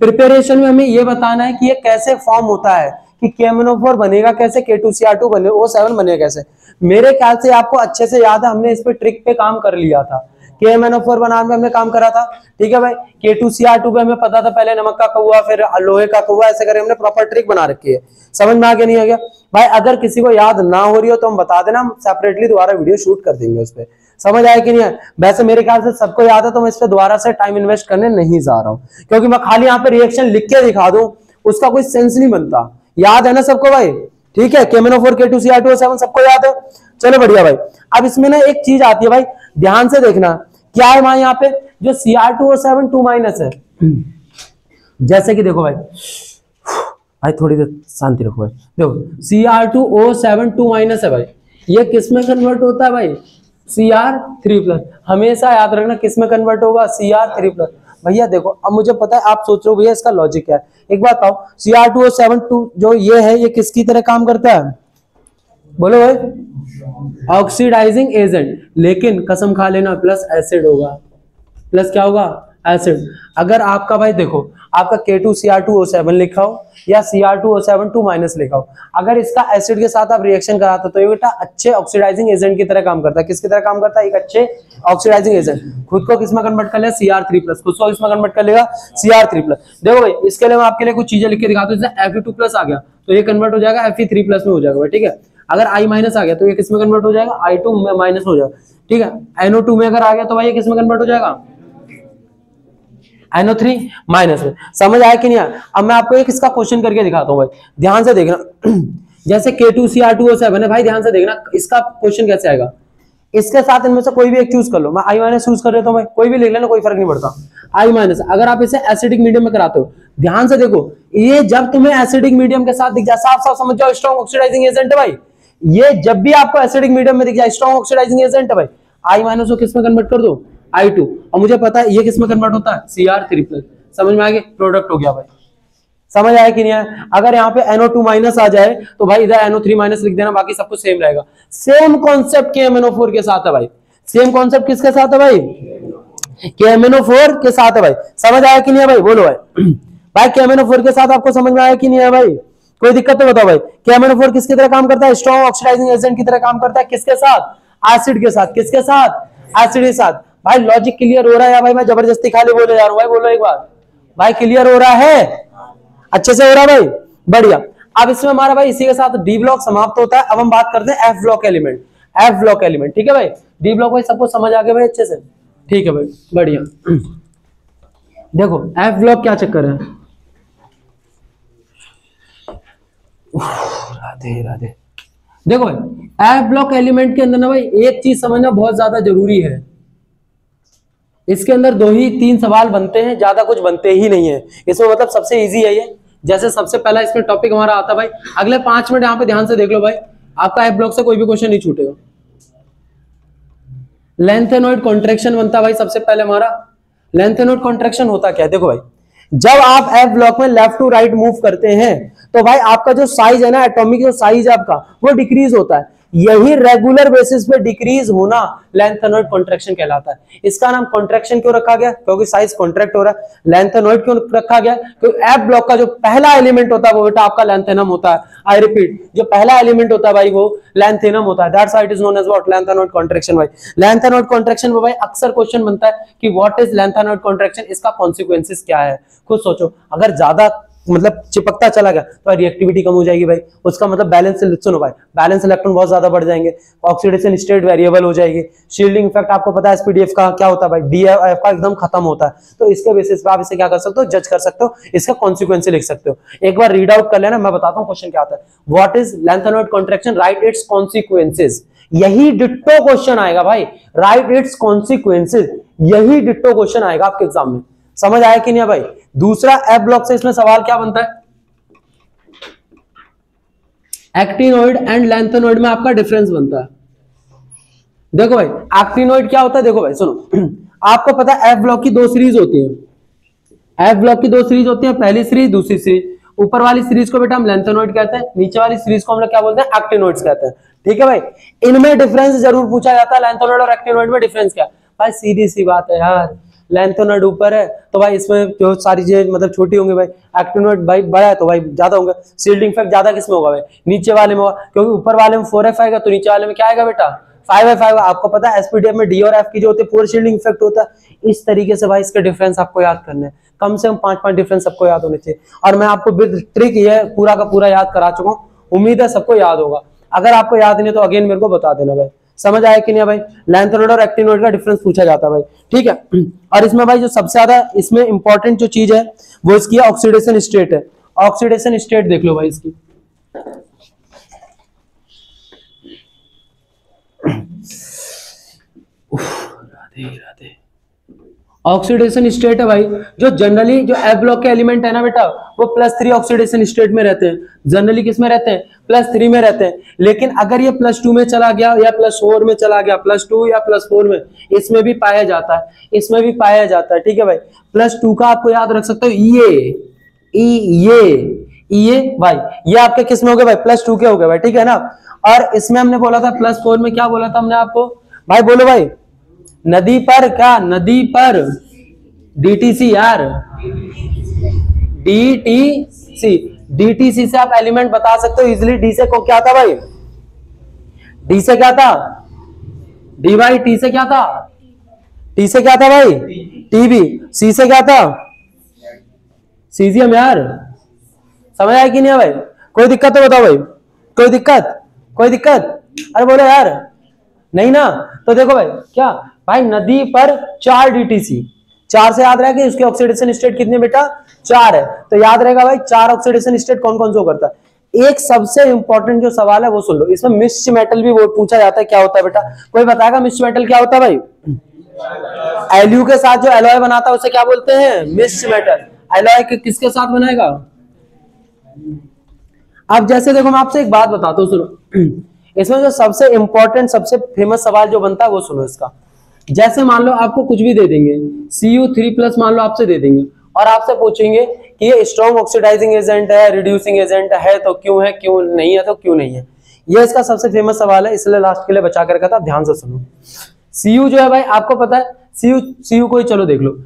प्रिपरेशन में हमें ये बताना है कि ये कैसे फॉर्म होता है, कि KMnO4 बनेगा कैसे, K2Cr2 बनेगा, O7 बनेगा कैसे। मेरे ख्याल से आपको अच्छे से याद है, हमने इस पे ट्रिक पे काम कर लिया था, KMnO4 बनाने में हमने काम करा था। ठीक है भाई, K2Cr2 पे हमें पता था पहले नमक का कौवा फिर लोहे का कौवा, ऐसे करके हमने प्रॉपर ट्रिक बना रखी है। समझ में आ गया नहीं आ गया भाई? अगर किसी को याद ना हो रही हो तो हम बता देना, हम सेपरेटली दोबारा वीडियो शूट कर देंगे उस पर। समझ आया कि नहीं है? वैसे मेरे ख्याल से सबको याद है, तो मैं इस पे दोबारा से टाइम इन्वेस्ट करने नहीं जा रहा हूँ, क्योंकि मैं खाली यहाँ पे रिएक्शन लिख के दिखा दूं उसका कोई सेंस नहीं बनता। याद है ना सबको भाई? ठीक है, KMnO4 K2Cr2O7 सबको याद है? चलो बढ़िया भाई। अब इसमें ना एक चीज आती है भाई, ध्यान से देखना, क्या है वहां यहाँ पे जो Cr2O7 2- है, जैसे कि देखो भाई थोड़ी देर शांति रखो भाई। देखो Cr2O7 2- है भाई, ये किस में कन्वर्ट होता है भाई? Cr3+। हमेशा याद रखना किस में कन्वर्ट होगा, Cr3+। भैया देखो, अब मुझे पता है आप सोच रहे हो भैया इसका लॉजिक क्या है, एक बात बताओ, Cr2O7 जो ये है ये किसकी तरह काम करता है? बोलो भाई, ऑक्सीडाइजिंग एजेंट। लेकिन कसम खा लेना प्लस एसिड होगा, प्लस क्या होगा, एसिड। अगर आपका भाई देखो, आपका K2Cr2O7 लिखा हो या Cr2O7 2- लिखा हो, अगर इसका एसिड के साथ आप रिएक्शन कराते हो तो ये बेटा अच्छे ऑक्सीडाइजिंग एजेंट की तरह काम करता है। किसकी तरह काम करता है? एक अच्छे ऑक्सीडाइजिंग एजेंट। खुद को किसमें कन्वर्ट कर लेगा? Cr3+। खुद को किसमें कन्वर्ट कर लेगा? Cr3+। देखो भाई, इसके लिए मैं आपके लिए कुछ चीजें लिख के दिखाता हूं। जैसे Fe2+ आ गया तो ये कन्वर्ट हो जाएगा Fe3+ में हो जाएगा भाई। ठीक है, अगर I- आ गया तो ये किसमें कन्वर्ट हो जाएगा? I2- हो जाएगा। ठीक है, NO2 में अगर आ गया तो भाई ये किसमें कन्वर्ट हो जाएगा? NO3- में। समझ आया कि नहीं आया? अब मैं आपको एक इसका क्वेश्चन करके दिखाता हूँ भाई, ध्यान से देखना। जैसे K2Cr2O7 है भाई, ध्यान से देखना इसका क्वेश्चन कैसे आएगा। इसके साथ इनमें से कोई भी एक चूज कर लो, मैं I- चूज कर लेता हूँ भाई, कोई भी लिख लेना, कोई फर्क नहीं पड़ता। I-। अगर आप इसे एसिडिक मीडियम में कराते हो, ध्यान से देखो, ये जब तुम्हें एसिडिक मीडियम के साथ दिख जाए, साफ साफ समझ जाओ स्ट्रॉन्ग ऑक्सीडाइजिंग एजेंट है भाई। ये जब भी आपको एसिडिक मीडियम में दिख जाए स्ट्रॉन्ग ऑक्सीडाइजिंग एजेंट है भाई। I- को किस में कन्वर्ट कर दो? I2। और मुझे पता है ये किस में कन्वर्ट होता है? Cr3+। समझ में आ गया? प्रोडक्ट हो गया भाई। समझ आया कि नहीं आया? अगर यहाँ पे NO2- आ जाए तो भाई इधर NO3- लिख देना, बाकी सब कुछ सेम रहेगा। सेम कॉन्सेप्ट KMnO4 के साथ है भाई। सेम कॉन्सेप्ट किसके साथ है भाई? KMnO4 के साथ है भाई। समझ आया कि नहीं है भाई? बोलो भाई। भाई KMnO4 के साथ आपको समझ में आया कि नहीं है भाई? कोई दिक्कत तो बताओ भाई। KMnO4 किसकी तरह काम करता है? स्ट्रॉन्ग ऑक्सीडाइजिंग एजेंट की तरह काम करता है। किसके साथ? एसिड के साथ। किसके साथ? एसिड के साथ। भाई लॉजिक क्लियर हो रहा है या भाई मैं जबरदस्ती खाली बोले जा रहा हूं भाई? बोलो एक बार, भाई क्लियर हो रहा है, अच्छे से हो रहा है भाई, बढ़िया। अब इसमें हमारा भाई इसी के साथ डी ब्लॉक समाप्त होता है। अब हम बात करते हैं F block element, F block element, ठीक है भाई। डी ब्लॉक भाई सबको समझ आ गया भाई अच्छे से, ठीक है भाई, बढ़िया। देखो एफ ब्लॉक क्या चक्कर है, राधे राधे। देखो भाई एफ ब्लॉक एलिमेंट के अंदर ना भाई एक चीज समझना बहुत ज्यादा जरूरी है, इसके अंदर 2 ही 3 सवाल बनते हैं, ज्यादा कुछ बनते ही नहीं है इसमें, मतलब सबसे इजी है ये। जैसे सबसे पहला इसमें टॉपिक हमारा आता है भाई, अगले 5 मिनट यहाँ पे ध्यान से देख लो भाई, आपका एफ ब्लॉक से कोई भी क्वेश्चन नहीं छूटेगा। लेंथेनॉइड कॉन्ट्रैक्शन बनता है भाई सबसे पहले हमारा। लेंथेनॉइड कॉन्ट्रैक्शन होता क्या है, देखो भाई जब आप एफ ब्लॉक में लेफ्ट टू राइट मूव करते हैं तो भाई आपका जो साइज है ना, एटॉमिक जो साइज है आपका वो डिक्रीज होता है। यही रेगुलर बेसिस पे डिक्रीज होना लेंथेनॉइड कॉन्ट्रैक्शन कहलाता है। इसका नाम कॉन्ट्रैक्शन क्यों रखा गया, क्योंकि साइज कॉन्ट्रैक्ट हो रहा है। लेंथेनॉइड क्यों रखा गया, क्योंकि एफ ब्लॉक का जो पहला एलिमेंट होता है वो बेटा आपका लेंथेनम होता है। आई रिपीट, जो पहला एलिमेंट होता है भाई वो लेंथेनम होता है। That's why it is known as what, lanthanoid contraction. भाई लेंथेनॉइड कॉन्ट्रैक्शन में भाई अक्सर क्वेश्चन बनता है कि व्हाट इज लेंथेनॉइड कॉन्ट्रैक्शन, इसका कॉन्सिक्वेंसेस क्या है। खुद सोचो, अगर ज्यादा मतलब चिपकता चला गया तो रिएक्टिविटी कम हो जाएगी भाई, उसका मतलब बैलेंस, सुनो भाई, बैलेंस इलेक्ट्रॉन बहुत ज्यादा बढ़ जाएंगे, ऑक्सीडेशन स्टेट वेरिएबल हो जाएगी, शील्डिंग इफेक्ट आपको पता है एसपीडीएफ का क्या होता है भाई, डीएफ का एकदम खत्म होता है। तो इसके बेसिस पे आप इसे क्या कर सकते हो, जज कर सकते हो, इसका कॉन्सिक्वेंस लिख सकते हो। एक बार रीड आउट कर लेना, मैं बताता हूँ क्वेश्चन क्या आता है। What is lanthanoid contraction, right it's consequences. यही डिट्टो क्वेश्चन आएगा भाई, राइट इट्स कॉन्सिक्वेंसेस, यही डिट्टो क्वेश्चन आएगा आपके एग्जाम में। समझ आया कि नहीं भाई। दूसरा एफ ब्लॉक से इसमें सवाल क्या बनता है, एक्टिनोइड एंड लेंथेनोइड में आपका डिफरेंस बनता है। देखो भाई एक्टिनोइड क्या होता है, देखो भाई सुनो, आपको पता है एफ ब्लॉक की 2 सीरीज होती है। एफ ब्लॉक की 2 सीरीज होती है, पहली सीरीज दूसरी सीरीज। ऊपर वाली सीरीज को बेटा हम लेंथेनोइड कहते हैं, नीचे वाली सीरीज को हम लोग क्या बोलते हैं, एक्टिनोइड्स कहते हैं। ठीक है भाई, इनमें डिफरेंस जरूर पूछा जाता है, लेंथेनोइड और एक्टिनोइड में डिफरेंस क्या है भाई। सीधी सी बात है यार, लेंथेनोइड ऊपर है तो भाई इसमें जो सारी चीजें मतलब छोटी होंगी भाई, एक्टिनोइड भाई बड़ा है तो भाई ज्यादा होंगे। शील्डिंग इफेक्ट ज्यादा किसमें होगा भाई, नीचे वाले में होगा, क्योंकि ऊपर वाले में 4f आएगा तो नीचे वाले में क्या आएगा बेटा 5f। आपको पता है एसपीडीएफ में डी और एफ की जो होती है पूरा शील्डिंग इफेक्ट होता है। इस तरीके से भाई इसके डिफरेंस आपको याद करने हैं, कम से कम 5 डिफरेंस सबको याद होने चाहिए। और मैं आपको विद ट्रिक ये पूरा का पूरा याद करा चुका हूँ, उम्मीद है सबको याद होगा। अगर आपको याद नहीं तो अगेन मेरे को बता देना भाई। समझ आया कि नहीं भाई, लेंथेनोइड और एक्टिनोइड का डिफरेंस पूछा जाता है भाई, ठीक है। और इसमें भाई जो सबसे ज्यादा इसमें इंपॉर्टेंट जो चीज है वो इसकी ऑक्सीडेशन स्टेट है। ऑक्सीडेशन स्टेट देख लो भाई इसकी, राधे राधे। ऑक्सीडेशन स्टेट है भाई, जो जनरली जो एफ ब्लॉक के एलिमेंट है ना बेटा वो +3 ऑक्सीडेशन स्टेट में रहते हैं। जनरली किस में रहते हैं, +3 में रहते हैं। लेकिन अगर ये +2 में चला गया या +4 में चला गया, +2 या +4 में, इसमें भी पाया जाता है, इसमें भी पाया जाता है। ठीक है भाई, +2 का आपको याद रख सकते हो ये भाई, ये आपके किस में हो गए भाई, +2 के हो गए भाई, ठीक है ना। और इसमें हमने बोला था +4 में, क्या बोला था हमने आपको भाई, बोलो भाई, नदी पर क्या, नदी पर डीटीसी यार, डीटीसी से आप एलिमेंट बता सकते हो इजिली। डी से को क्या था भाई, डी से क्या था, डी भाई, टी से क्या था, टी से क्या था भाई, टीबी। सी से क्या था, सीजियम यार। समझ आया कि नहीं भाई, कोई दिक्कत तो बताओ भाई, कोई दिक्कत, कोई दिक्कत, अरे बोलो यार, नहीं ना। तो देखो भाई क्या भाई, नदी पर 4 डीटीसी, 4 से याद रहेगा कि उसके ऑक्सीडेशन स्टेट कितने बेटा, 4 है। तो याद रहेगा भाई 4 ऑक्सीडेशन स्टेट कौन कौन से करता है। एक सबसे इंपॉर्टेंट जो सवाल है वो सुन लो, इसमें मिक्स्ड मेटल भी वो पूछा जाता है, क्या होता है बेटा, कोई बताएगा मिक्स्ड मेटल क्या होता है भाई। एलयू के साथ जो एलॉय बनाता है उसे क्या बोलते हैं, मिक्स्ड मेटल। एलॉय किसके साथ बनाएगा। अब जैसे देखो मैं आपसे एक बात बताता हूँ, सुनो, इसमें जो सबसे इंपॉर्टेंट सबसे फेमस सवाल जो बनता है वो सुनो इसका। जैसे मान लो आपको कुछ भी दे देंगे, Cu3+ मान लो आपसे दे देंगे और आपसे पूछेंगे कि ये स्ट्रॉन्ग ऑक्सीडाइजिंग एजेंट है, रिड्यूसिंग एजेंट है तो क्यों है, क्यों नहीं है तो क्यों नहीं है। ये इसका सबसे फेमस सवाल है, इसलिए लास्ट के लिए बचा कर रखा था, ध्यान से सुनो। Cu जो है भाई आपको पता है, Cu को ही चलो देख लो।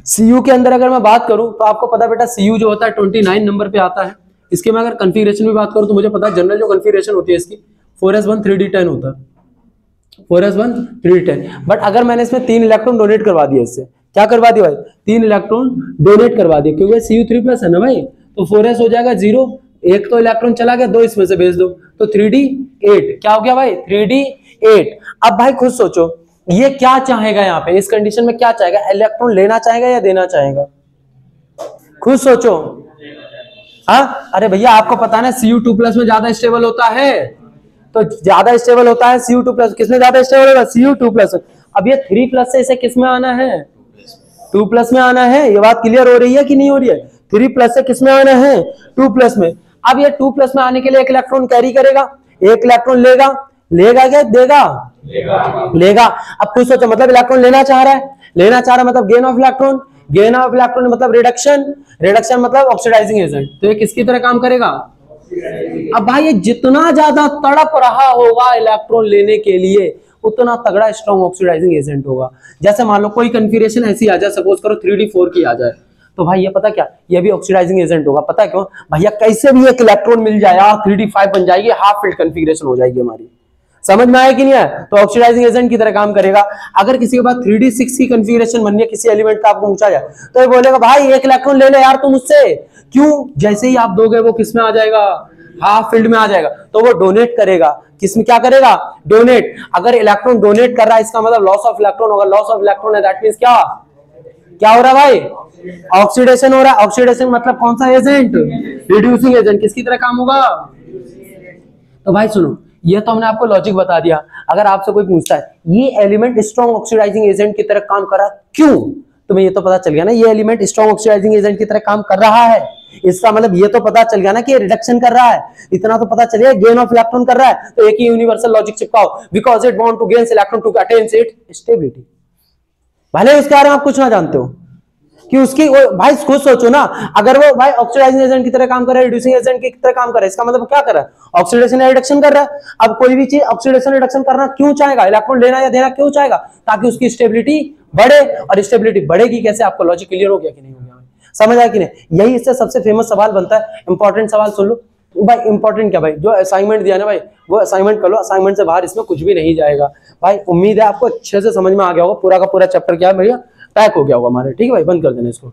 Cu के अंदर अगर मैं बात करूं तो आपको पता है बेटा Cu जो होता है 29 नंबर पे आता है। इसके मैं अगर कॉन्फ़िगरेशन में बात करूं तो मुझे पता है जनरल जो कॉन्फ़िगरेशन होती है इसकी 4s1 3d10 होता है, 4s1 3d10। बट अगर मैंने इसमें 3 इलेक्ट्रॉन डोनेट करवा दिया इससे, क्या करवा दिया भाई, 3 इलेक्ट्रॉन डोनेट करवा दिए, क्योंकि Cu3+ है ना भाई, तो 4s हो जाएगा 0, एक तो इलेक्ट्रॉन चला गया, 2 इसमें से भेज दो, तो 3d8 क्या हो गया भाई, 3d8। अब भाई खुद सोचो ये क्या चाहेगा यहाँ पे, इस कंडीशन में क्या चाहेगा, इलेक्ट्रॉन लेना चाहेगा या देना चाहेगा, खुद सोचो। हाँ अरे भैया आपको पता है ना Cu2+ में ज्यादा स्टेबल होता है, तो ज्यादा स्टेबल होता है Cu2+, किसमें ज्यादा स्टेबल होगा, Cu2+। अब ये 3+ से इसे किस में आना है, 2+ में आना है, ये बात क्लियर हो रही है कि नहीं हो रही है, 3+ से किस में आना है, 2+ में। अब ये 2+ में आने के लिए एक इलेक्ट्रॉन कैरी करेगा, एक इलेक्ट्रॉन लेगा, लेगा क्या देगा, लेगा। अब कुछ सोचो, मतलब इलेक्ट्रॉन लेना चाह रहा है, लेना चाह रहा है मतलब gain of electron, gain of electron मतलब रिडक्शन, रिडक्शन मतलब ऑक्सीडाइजिंग एजेंट, तो ये किसकी तरह काम करेगा। अब भाई ये जितना ज्यादा तड़प रहा होगा इलेक्ट्रॉन लेने के लिए उतना तगड़ा स्ट्रॉन्ग ऑक्सीडाइजिंग एजेंट होगा। जैसे मान लो कोई कन्फिगरेशन ऐसी आ जाए, सपोज करो 3d4 की आ जाए, तो भाई ये पता क्या, ये भी ऑक्सीडाइजिंग एजेंट होगा। पता है क्यों भैया, कैसे भी एक इलेक्ट्रॉन मिल जाए 3d5 बन जाएगी, हाफ फील्ड कन्फिगरेशन हो जाएगी हमारी। समझ में आया कि नहीं है, तो ऑक्सीडाइजिंग एजेंट की तरह काम करेगा। अगर किसी के पास 3d6 की कन्फिगरेशन बननी है, किसी एलिमेंट का आपको पूछा जाए, तो ये बोलेगा भाई एक इलेक्ट्रॉन ले ले यार तुम मुझसे, क्यों, जैसे ही आप दोगे वो किस में आ जाएगा, हाफ फील्ड में आ जाएगा, तो वो डोनेट करेगा, किसमें क्या करेगा, डोनेट। अगर इलेक्ट्रॉन डोनेट कर रहा है इसका मतलब लॉस ऑफ इलेक्ट्रॉन होगा, लॉस ऑफ इलेक्ट्रॉन है दैट मींस क्या, क्या हो रहा है भाई, ऑक्सीडेशन हो रहा है। ऑक्सीडेशन मतलब कौन सा एजेंट, रिड्यूसिंग एजेंट, किसकी तरह काम होगा। तो भाई सुनो, ये तो हमने आपको लॉजिक बता दिया। अगर आपसे कोई पूछता है ये एलिमेंट स्ट्रॉन्ग ऑक्सीडाइजिंग एजेंट की तरह काम कर रहा है क्यों, तुम्हें ये तो पता चल गया ना ये एलिमेंट स्ट्रॉन्ग ऑक्सीडाइजिंग एजेंट की तरह काम कर रहा है, इसका मतलब ये तो पता चल गया ना कि ये रिडक्शन कर रहा है, इतना तो पता चल गया गेन ऑफ इलेक्ट्रॉन कर रहा है। तो एक ही यूनिवर्सल लॉजिक चिपकाओ, because it want to gain electron to attain its stability. भले उसके बारे में आप कुछ ना जानते हो कि उसकी भाई खुद सोचो ना, अगर वो भाई ऑक्सीडाइजिंग एजेंट की तरह काम कर रहा है, रिड्यूसिंग एजेंट की तरह काम कर रहा है, इसका मतलब क्या कर रहा है, ऑक्सीडेशन या रिडक्शन कर रहा है। अब कोई भी चीज ऑक्सीडेशन रिडक्शन करना क्यों चाहेगा, इलेक्ट्रॉन लेना या देना क्यों चाहेगा, ताकि उसकी स्टेबिलिटी बढ़े, और स्टेबिलिटी बढ़ेगी कैसे, आपको लॉजिक क्लियर हो गया कि नहीं हो गया, समझ आया कि नहीं। यही इससे सबसे फेमस सवाल बनता है, इंपॉर्टेंट सवाल सुन लो भाई। इंपॉर्टेंट क्या भाई, जो असाइनमेंट दिया ना भाई वो असाइनमेंट कर लो, असाइनमेंट से बाहर इसमें कुछ भी नहीं जाएगा भाई। उम्मीद है आपको अच्छे से समझ में आ गया होगा, पूरा का पूरा चैप्टर क्या है भैया पैक हो गया होगा हमारे, ठीक है भाई। बंद कर देना इसको।